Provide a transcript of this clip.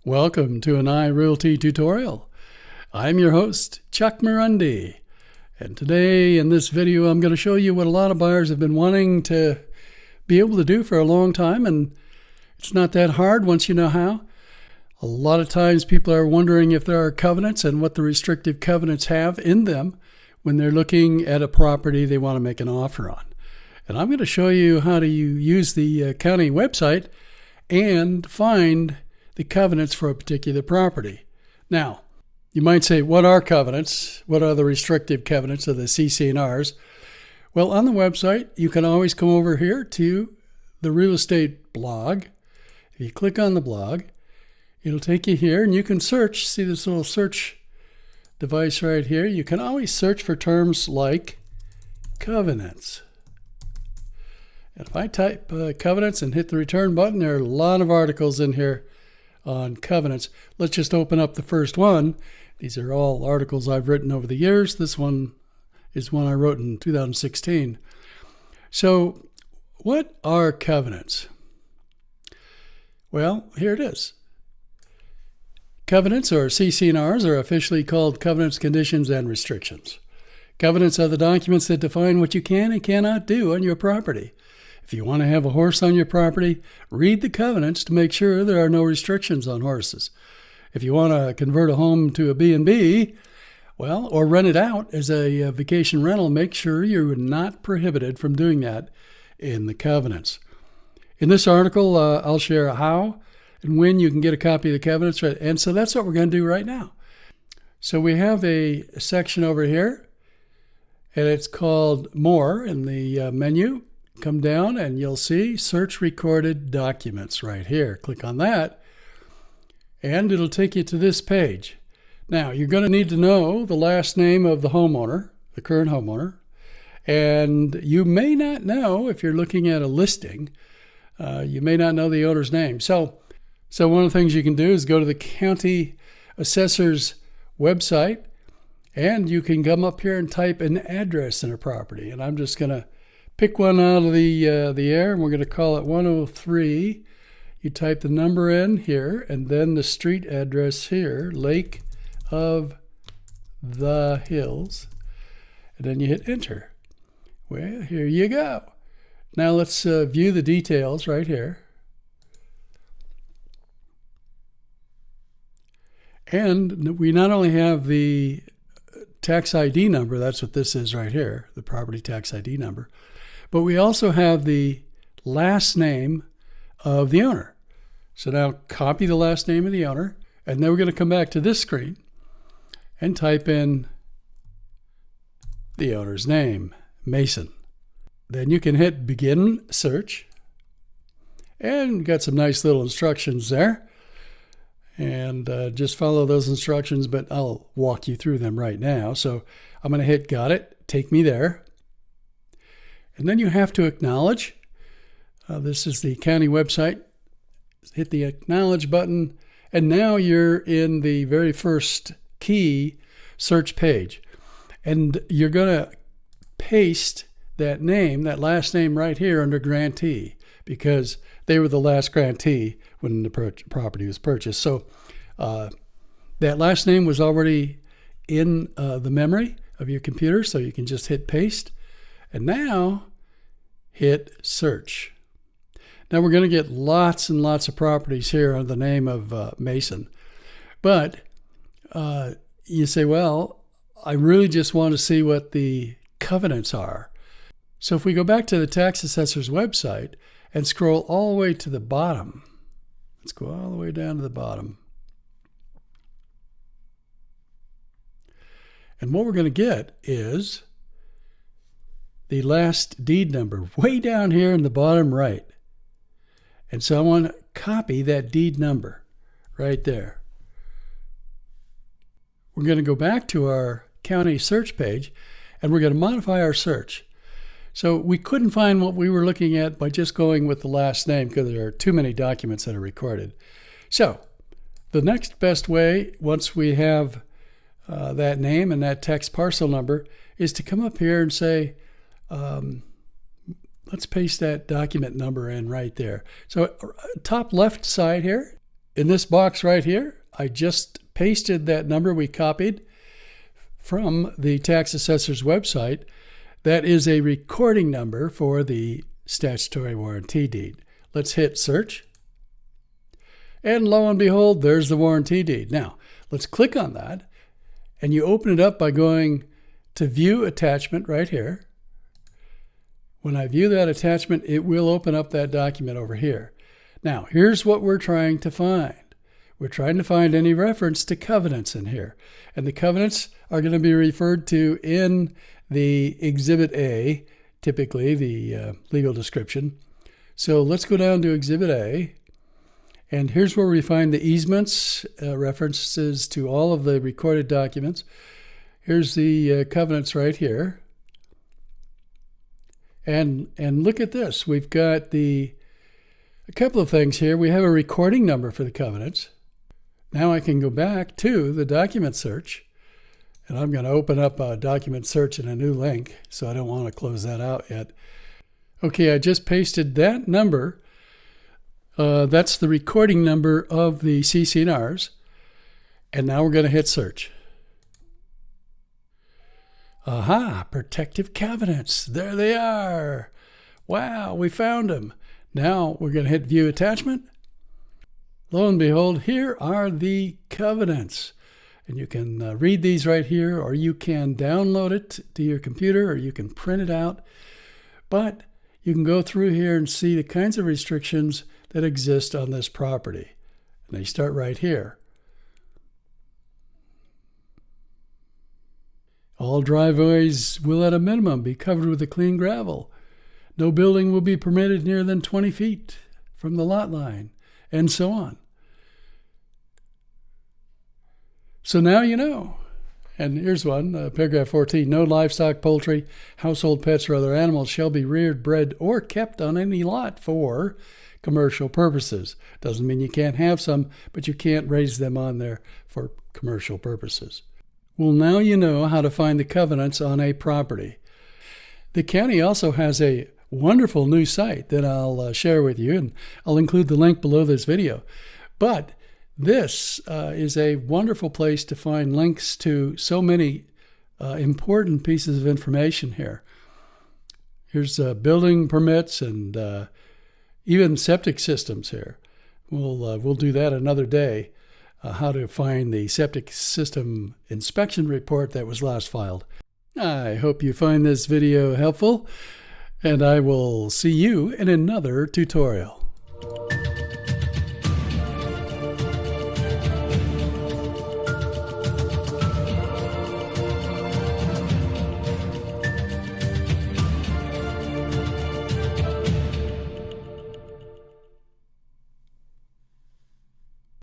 Welcome to an iRealty tutorial. I'm your host, Chuck Marunde, and today in this video I'm going to show you what a lot of buyers have been wanting to be able to do for a long time, and it's not that hard once you know how. A lot of times people are wondering if there are covenants and what the restrictive covenants have in them when they're looking at a property they want to make an offer on. And I'm going to show you how to use the county website and find the covenants for a particular property. Now, you might say, what are covenants? What are the restrictive covenants of the CC&Rs? Well, on the website, you can always come over here to the real estate blog. If you click on the blog, it'll take you here and you can search. See this little search device right here? You can always search for terms like covenants. And if I type covenants and hit the return button, there are a lot of articles in here on covenants. Let's just open up the first one. These are all articles I've written over the years. This one is one I wrote in 2016. So what are covenants? Well, here it is. Covenants, or CC&Rs, are officially called covenants, conditions, and restrictions. Covenants are the documents that define what you can and cannot do on your property. If you want to have a horse on your property, read the covenants to make sure there are no restrictions on horses. If you want to convert a home to a B&B, well, or rent it out as a vacation rental, make sure you're not prohibited from doing that in the covenants. In this article, I'll share how and when you can get a copy of the covenants. And so that's what we're going to do right now. So we have a section over here, and it's called More in the menu. Come down and you'll see search recorded documents right here. Click on that and it'll take you to this page. Now you're going to need to know the last name of the homeowner, the current homeowner, and you may not know, if you're looking at a listing, you may not know the owner's name. So one of the things you can do is go to the county assessor's website and you can come up here and type an address in a property. And I'm just going to pick one out of the air, and we're going to call it 103. You type the number in here, and then the street address here, Lake of the Hills, and then you hit enter. Well, here you go. Now let's view the details right here. And we not only have the tax ID number, that's what this is right here, the property tax ID number, but we also have the last name of the owner. So now copy the last name of the owner, and then we're going to come back to this screen and type in the owner's name, Mason. Then you can hit begin search, and got some nice little instructions there. And just follow those instructions, but I'll walk you through them right now. So I'm going to hit got it, take me there. And then you have to acknowledge. This is the county website. Hit the acknowledge button, and now you're in the very first key search page. And you're going to paste that name, that last name right here under grantee, because they were the last grantee when the property was purchased. So that last name was already in the memory of your computer, so you can just hit paste. And now hit search. Now we're going to get lots and lots of properties here under the name of Mason. But you say, well, I really just want to see what the covenants are. So if we go back to the tax assessor's website and scroll all the way to the bottom, let's go all the way down to the bottom. And what we're going to get is the last deed number way down here in the bottom right. And so I want to copy that deed number right there. We're going to go back to our county search page and we're going to modify our search. So we couldn't find what we were looking at by just going with the last name because there are too many documents that are recorded. So the next best way, once we have that name and that text parcel number, is to come up here and say, let's paste that document number in right there. So top left side here, in this box right here, I just pasted that number we copied from the tax assessor's website. That is a recording number for the statutory warranty deed. Let's hit search. And lo and behold, there's the warranty deed. Now, let's click on that. And you open it up by going to view attachment right here. When I view that attachment, it will open up that document over here. Now, here's what we're trying to find. We're trying to find any reference to covenants in here. And the covenants are going to be referred to in the Exhibit A, typically the legal description. So let's go down to Exhibit A. And here's where we find the easements, references to all of the recorded documents. Here's the covenants right here. And look at this. We've got a couple of things here. We have a recording number for the covenants. Now I can go back to the document search. And I'm going to open up a document search in a new link, so I don't want to close that out yet. Okay, I just pasted that number. That's the recording number of the CC&Rs. And now we're going to hit search. Aha, protective covenants. There they are. Wow, we found them. Now we're going to hit view attachment. Lo and behold, here are the covenants. And you can read these right here, or you can download it to your computer, or you can print it out. But you can go through here and see the kinds of restrictions that exist on this property. And they start right here. All driveways will at a minimum be covered with a clean gravel. No building will be permitted nearer than 20 feet from the lot line, and so on. So now you know. And here's one, paragraph 14. No livestock, poultry, household pets, or other animals shall be reared, bred, or kept on any lot for commercial purposes. Doesn't mean you can't have some, but you can't raise them on there for commercial purposes. Well, now you know how to find the covenants on a property. The county also has a wonderful new site that I'll share with you, and I'll include the link below this video. But this is a wonderful place to find links to so many important pieces of information here. Here's building permits and even septic systems here. We'll do that another day. How to find the septic system inspection report that was last filed. I hope you find this video helpful, and I will see you in another tutorial.